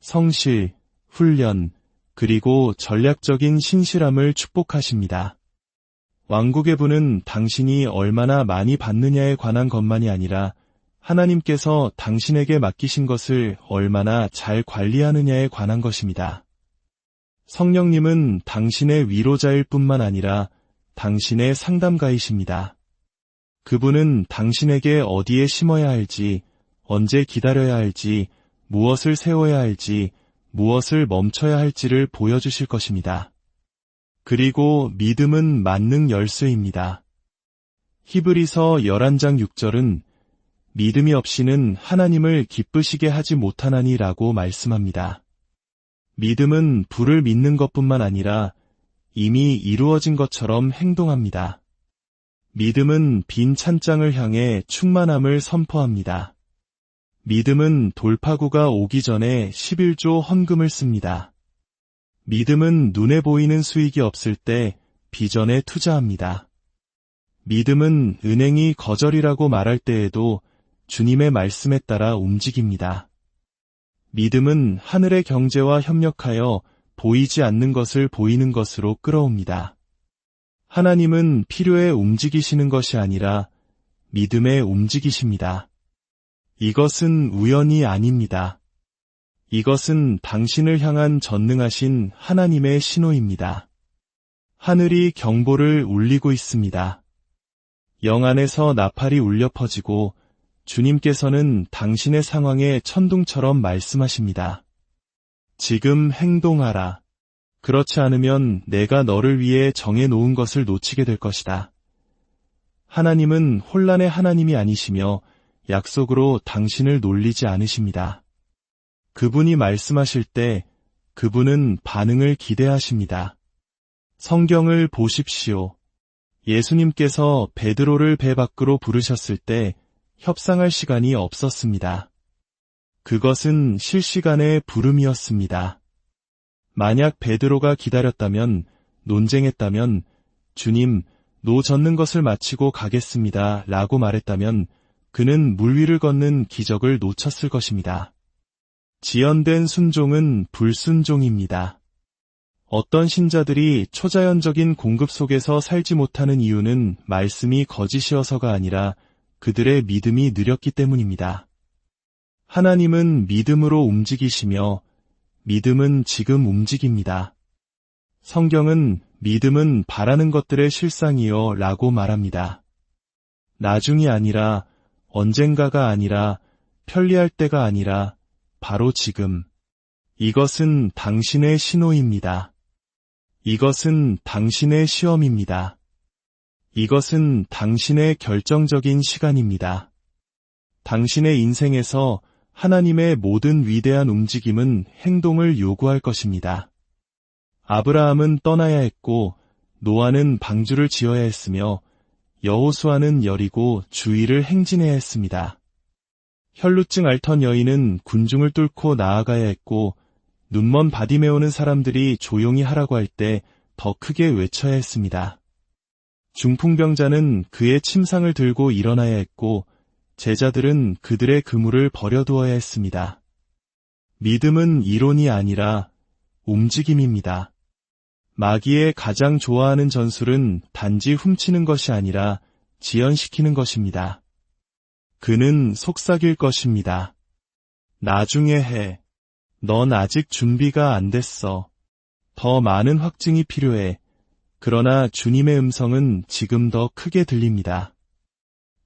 성실, 훈련, 그리고 전략적인 신실함을 축복하십니다. 왕국의 분은 당신이 얼마나 많이 받느냐에 관한 것만이 아니라 하나님께서 당신에게 맡기신 것을 얼마나 잘 관리하느냐에 관한 것입니다. 성령님은 당신의 위로자일 뿐만 아니라 당신의 상담가이십니다. 그분은 당신에게 어디에 심어야 할지, 언제 기다려야 할지, 무엇을 세워야 할지, 무엇을 멈춰야 할지를 보여주실 것입니다. 그리고 믿음은 만능 열쇠입니다. 히브리서 11장 6절은 믿음이 없이는 하나님을 기쁘시게 하지 못하나니 라고 말씀합니다. 믿음은 불을 믿는 것뿐만 아니라 이미 이루어진 것처럼 행동합니다. 믿음은 빈 찬장을 향해 충만함을 선포합니다. 믿음은 돌파구가 오기 전에 11조 헌금을 씁니다. 믿음은 눈에 보이는 수익이 없을 때 비전에 투자합니다. 믿음은 은행이 거절이라고 말할 때에도 주님의 말씀에 따라 움직입니다. 믿음은 하늘의 경제와 협력하여 보이지 않는 것을 보이는 것으로 끌어옵니다. 하나님은 필요에 움직이시는 것이 아니라 믿음에 움직이십니다. 이것은 우연이 아닙니다. 이것은 당신을 향한 전능하신 하나님의 신호입니다. 하늘이 경보를 울리고 있습니다. 영 안에서 나팔이 울려 퍼지고 주님께서는 당신의 상황에 천둥처럼 말씀하십니다. 지금 행동하라. 그렇지 않으면 내가 너를 위해 정해놓은 것을 놓치게 될 것이다. 하나님은 혼란의 하나님이 아니시며 약속으로 당신을 놀리지 않으십니다. 그분이 말씀하실 때 그분은 반응을 기대하십니다. 성경을 보십시오. 예수님께서 베드로를 배 밖으로 부르셨을 때 협상할 시간이 없었습니다. 그것은 실시간의 부름이었습니다. 만약 베드로가 기다렸다면, 논쟁했다면, 주님, 노 젓는 것을 마치고 가겠습니다 라고 말했다면 그는 물 위를 걷는 기적을 놓쳤을 것입니다. 지연된 순종은 불순종입니다. 어떤 신자들이 초자연적인 공급 속에서 살지 못하는 이유는 말씀이 거짓이어서가 아니라 그들의 믿음이 느렸기 때문입니다. 하나님은 믿음으로 움직이시며 믿음은 지금 움직입니다. 성경은 믿음은 바라는 것들의 실상이요 라고 말합니다. 나중이 아니라 언젠가가 아니라 편리할 때가 아니라 바로 지금. 이것은 당신의 신호입니다. 이것은 당신의 시험입니다. 이것은 당신의 결정적인 시간입니다. 당신의 인생에서 하나님의 모든 위대한 움직임은 행동을 요구할 것입니다. 아브라함은 떠나야 했고 노아는 방주를 지어야 했으며 여호수아는 여리고 주위를 행진해야 했습니다. 혈루증 앓던 여인은 군중을 뚫고 나아가야 했고 눈먼 바디메오는 사람들이 조용히 하라고 할 때 더 크게 외쳐야 했습니다. 중풍병자는 그의 침상을 들고 일어나야 했고 제자들은 그들의 그물을 버려두어야 했습니다. 믿음은 이론이 아니라 움직임입니다. 마귀의 가장 좋아하는 전술은 단지 훔치는 것이 아니라 지연시키는 것입니다. 그는 속삭일 것입니다. 나중에 해. 넌 아직 준비가 안 됐어. 더 많은 확증이 필요해. 그러나 주님의 음성은 지금 더 크게 들립니다.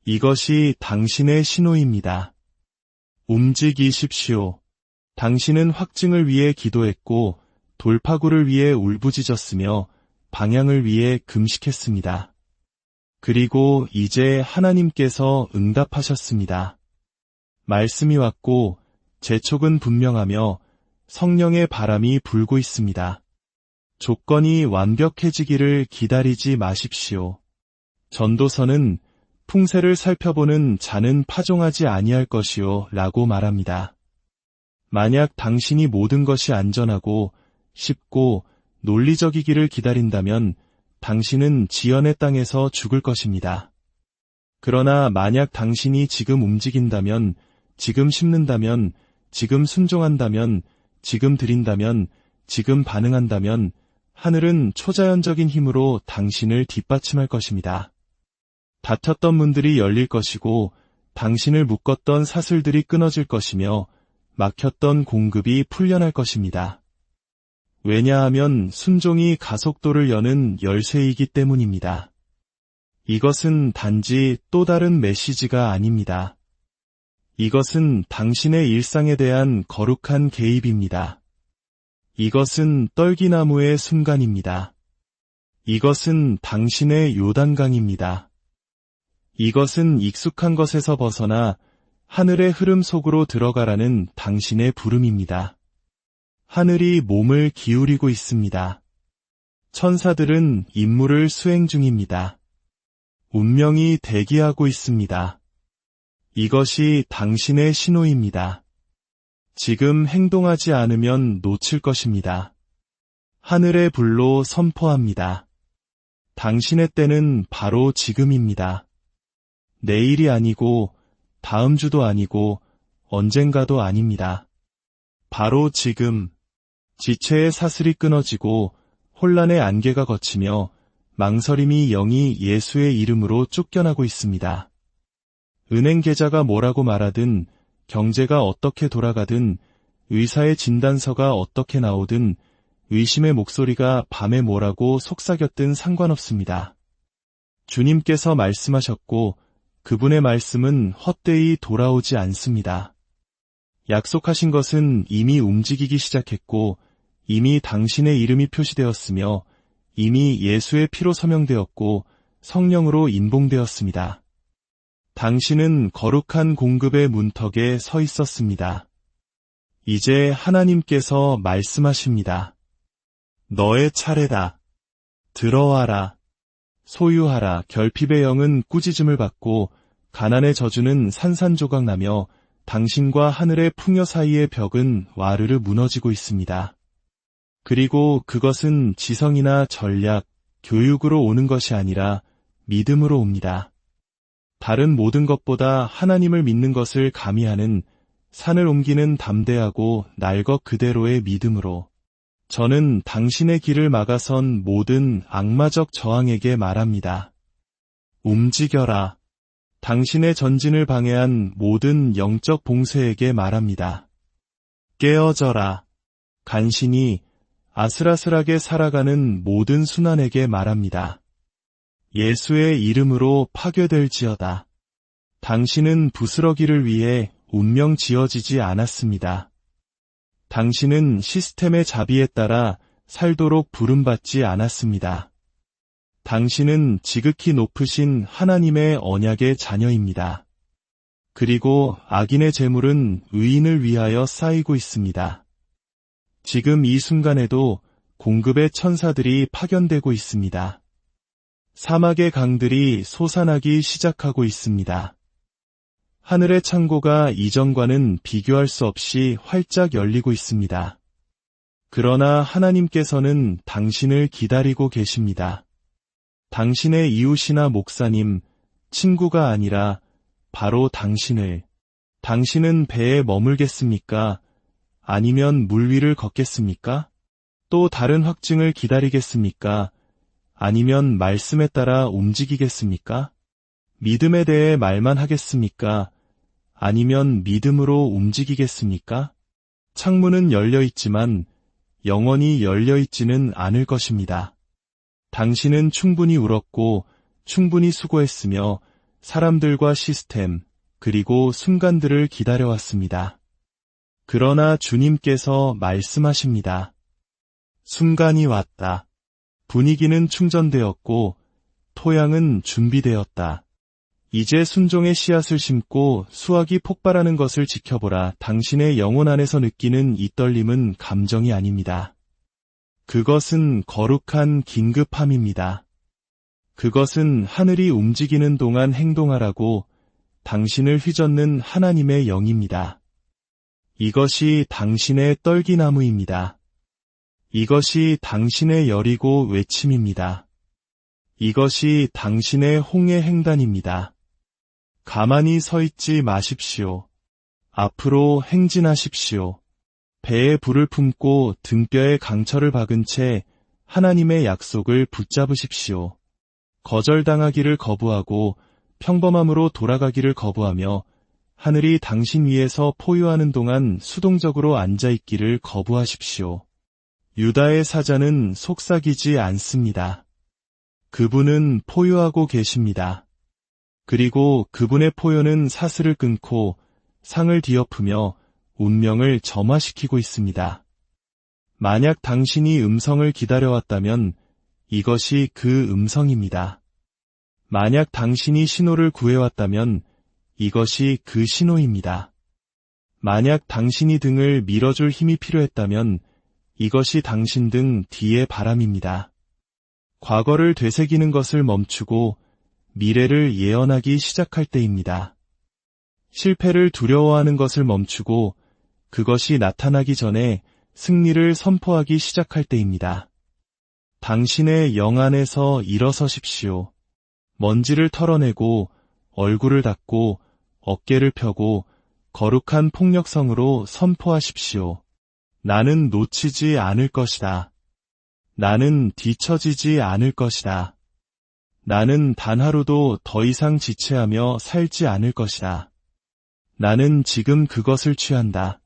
이것이 당신의 신호입니다. 움직이십시오. 당신은 확증을 위해 기도했고 돌파구를 위해 울부짖었으며 방향을 위해 금식했습니다. 그리고 이제 하나님께서 응답하셨습니다. 말씀이 왔고 재촉은 분명하며 성령의 바람이 불고 있습니다. 조건이 완벽해지기를 기다리지 마십시오. 전도서는 풍세를 살펴보는 자는 파종하지 아니할 것이요 라고 말합니다. 만약 당신이 모든 것이 안전하고 쉽고 논리적이기를 기다린다면 당신은 지연의 땅에서 죽을 것입니다. 그러나 만약 당신이 지금 움직인다면, 지금 심는다면, 지금 순종한다면, 지금 드린다면, 지금 반응한다면 하늘은 초자연적인 힘으로 당신을 뒷받침할 것입니다. 닫혔던 문들이 열릴 것이고 당신을 묶었던 사슬들이 끊어질 것이며 막혔던 공급이 풀려날 것입니다. 왜냐하면 순종이 가속도를 여는 열쇠이기 때문입니다. 이것은 단지 또 다른 메시지가 아닙니다. 이것은 당신의 일상에 대한 거룩한 개입입니다. 이것은 떨기나무의 순간입니다. 이것은 당신의 요단강입니다. 이것은 익숙한 것에서 벗어나 하늘의 흐름 속으로 들어가라는 당신의 부름입니다. 하늘이 몸을 기울이고 있습니다. 천사들은 임무를 수행 중입니다. 운명이 대기하고 있습니다. 이것이 당신의 신호입니다. 지금 행동하지 않으면 놓칠 것입니다. 하늘의 불로 선포합니다. 당신의 때는 바로 지금입니다. 내일이 아니고 다음 주도 아니고 언젠가도 아닙니다. 바로 지금 지체의 사슬이 끊어지고 혼란의 안개가 걷히며 망설임이 영이 예수의 이름으로 쫓겨나고 있습니다. 은행 계좌가 뭐라고 말하든 경제가 어떻게 돌아가든, 의사의 진단서가 어떻게 나오든, 의심의 목소리가 밤에 뭐라고 속삭였든 상관없습니다. 주님께서 말씀하셨고 그분의 말씀은 헛되이 돌아오지 않습니다. 약속하신 것은 이미 움직이기 시작했고 이미 당신의 이름이 표시되었으며 이미 예수의 피로 서명되었고 성령으로 인봉되었습니다. 당신은 거룩한 공급의 문턱에 서 있었습니다. 이제 하나님께서 말씀하십니다. 너의 차례다. 들어와라. 소유하라. 결핍의 영은 꾸짖음을 받고 가난의 저주는 산산조각 나며 당신과 하늘의 풍요 사이의 벽은 와르르 무너지고 있습니다. 그리고 그것은 지성이나 전략, 교육으로 오는 것이 아니라 믿음으로 옵니다. 다른 모든 것보다 하나님을 믿는 것을 가미하는 산을 옮기는 담대하고 날 것 그대로의 믿음으로 저는 당신의 길을 막아선 모든 악마적 저항에게 말합니다. 움직여라. 당신의 전진을 방해한 모든 영적 봉쇄에게 말합니다. 깨어져라. 간신히 아슬아슬하게 살아가는 모든 순환에게 말합니다. 예수의 이름으로 파괴될지어다. 당신은 부스러기를 위해 운명 지어지지 않았습니다. 당신은 시스템의 자비에 따라 살도록 부름받지 않았습니다. 당신은 지극히 높으신 하나님의 언약의 자녀입니다. 그리고 악인의 재물은 의인을 위하여 쌓이고 있습니다. 지금 이 순간에도 공급의 천사들이 파견되고 있습니다. 사막의 강들이 솟아나기 시작하고 있습니다. 하늘의 창고가 이전과는 비교할 수 없이 활짝 열리고 있습니다. 그러나 하나님께서는 당신을 기다리고 계십니다. 당신의 이웃이나 목사님, 친구가 아니라 바로 당신은 배에 머물겠습니까? 아니면 물 위를 걷겠습니까? 또 다른 확증을 기다리겠습니까? 아니면 말씀에 따라 움직이겠습니까? 믿음에 대해 말만 하겠습니까? 아니면 믿음으로 움직이겠습니까? 창문은 열려 있지만 영원히 열려 있지는 않을 것입니다. 당신은 충분히 울었고 충분히 수고했으며 사람들과 시스템 그리고 순간들을 기다려왔습니다. 그러나 주님께서 말씀하십니다. 순간이 왔다. 분위기는 충전되었고 토양은 준비되었다. 이제 순종의 씨앗을 심고 수확이 폭발하는 것을 지켜보라. 당신의 영혼 안에서 느끼는 이 떨림은 감정이 아닙니다. 그것은 거룩한 긴급함입니다. 그것은 하늘이 움직이는 동안 행동하라고 당신을 휘젓는 하나님의 영입니다. 이것이 당신의 떨기나무입니다. 이것이 당신의 열이고 외침입니다. 이것이 당신의 홍해 횡단입니다. 가만히 서 있지 마십시오. 앞으로 행진하십시오. 배에 불을 품고 등뼈에 강철을 박은 채 하나님의 약속을 붙잡으십시오. 거절당하기를 거부하고 평범함으로 돌아가기를 거부하며 하늘이 당신 위에서 포효하는 동안 수동적으로 앉아있기를 거부하십시오. 유다의 사자는 속삭이지 않습니다. 그분은 포효하고 계십니다. 그리고 그분의 포효는 사슬을 끊고 상을 뒤엎으며 운명을 점화시키고 있습니다. 만약 당신이 음성을 기다려왔다면 이것이 그 음성입니다. 만약 당신이 신호를 구해왔다면 이것이 그 신호입니다. 만약 당신이 등을 밀어줄 힘이 필요했다면 이것이 당신 등 뒤의 바람입니다. 과거를 되새기는 것을 멈추고 미래를 예언하기 시작할 때입니다. 실패를 두려워하는 것을 멈추고 그것이 나타나기 전에 승리를 선포하기 시작할 때입니다. 당신의 영 안에서 일어서십시오. 먼지를 털어내고 얼굴을 닦고 어깨를 펴고 거룩한 폭력성으로 선포하십시오. 나는 놓치지 않을 것이다. 나는 뒤처지지 않을 것이다. 나는 단 하루도 더 이상 지체하며 살지 않을 것이다. 나는 지금 그것을 취한다.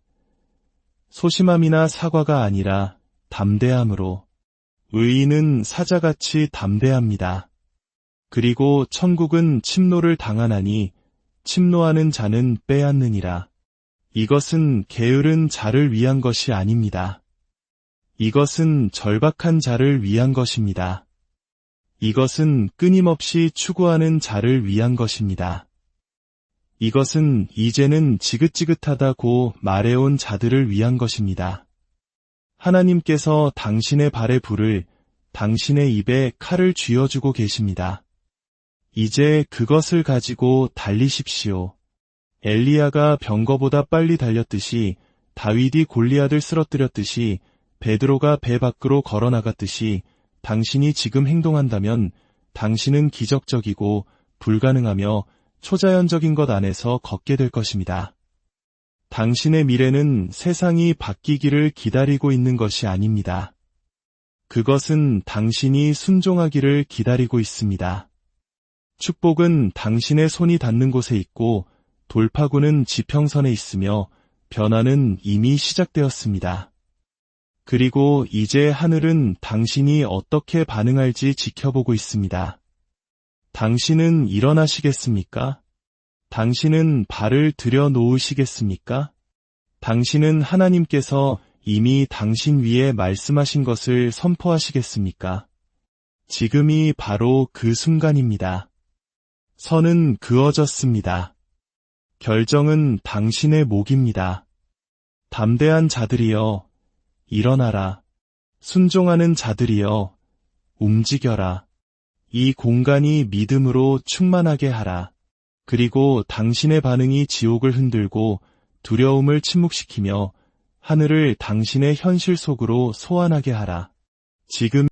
소심함이나 사과가 아니라 담대함으로. 의인은 사자같이 담대합니다. 그리고 천국은 침노를 당하나니 침노하는 자는 빼앗느니라. 이것은 게으른 자를 위한 것이 아닙니다. 이것은 절박한 자를 위한 것입니다. 이것은 끊임없이 추구하는 자를 위한 것입니다. 이것은 이제는 지긋지긋하다고 말해온 자들을 위한 것입니다. 하나님께서 당신의 발에 불을, 당신의 입에 칼을 쥐어주고 계십니다. 이제 그것을 가지고 달리십시오. 엘리야가 병거보다 빨리 달렸듯이, 다윗이 골리앗을 쓰러뜨렸듯이, 베드로가 배 밖으로 걸어나갔듯이 당신이 지금 행동한다면 당신은 기적적이고 불가능하며 초자연적인 것 안에서 걷게 될 것입니다. 당신의 미래는 세상이 바뀌기를 기다리고 있는 것이 아닙니다. 그것은 당신이 순종하기를 기다리고 있습니다. 축복은 당신의 손이 닿는 곳에 있고 돌파구는 지평선에 있으며 변화는 이미 시작되었습니다. 그리고 이제 하늘은 당신이 어떻게 반응할지 지켜보고 있습니다. 당신은 일어나시겠습니까? 당신은 발을 들여놓으시겠습니까? 당신은 하나님께서 이미 당신 위에 말씀하신 것을 선포하시겠습니까? 지금이 바로 그 순간입니다. 선은 그어졌습니다. 결정은 당신의 몫입니다. 담대한 자들이여, 일어나라. 순종하는 자들이여, 움직여라. 이 공간이 믿음으로 충만하게 하라. 그리고 당신의 반응이 지옥을 흔들고 두려움을 침묵시키며 하늘을 당신의 현실 속으로 소환하게 하라. 지금